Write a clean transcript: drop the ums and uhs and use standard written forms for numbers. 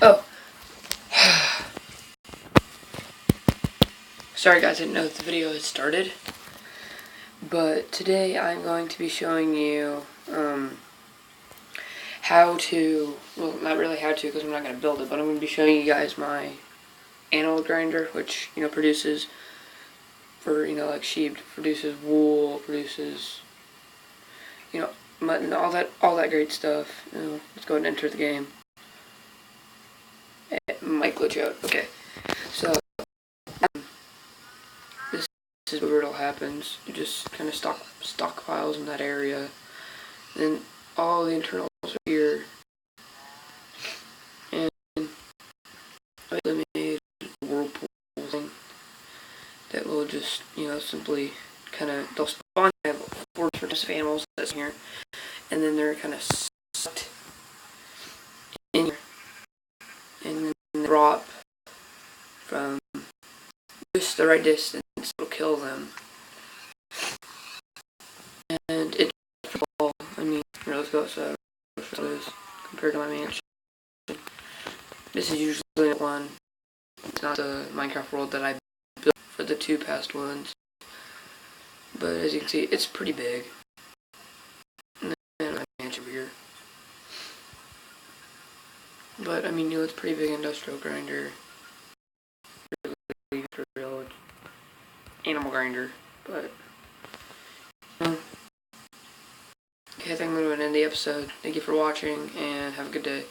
Oh. Sorry guys, I didn't know that the video had started. But today I'm going to be showing you how to, well, not really how to because I'm not going to build it, but I'm going to be showing you guys my animal grinder, which, produces for, like sheep, produces wool, produces, mutton, all that great stuff. Let's go ahead and enter the game. It might glitch out. Okay. So, this is where it all happens. You just kind of stockpiles in that area. Then all the internals are here. And I made a whirlpool thing that will just, simply kind of, they'll spawn. I have 4 different types of animals that's in here. And then they're kind of sucked in here. And then they drop from just the right distance. It'll kill them. And it's let's go outside. Compared to my mansion. This is usually one. It's not the Minecraft world that I built for the 2 past ones. But as you can see, it's pretty big. And then my mansion over here. But it's pretty big industrial grinder. Real animal grinder. But okay, I think I'm going to end the episode. Thank you for watching and have a good day.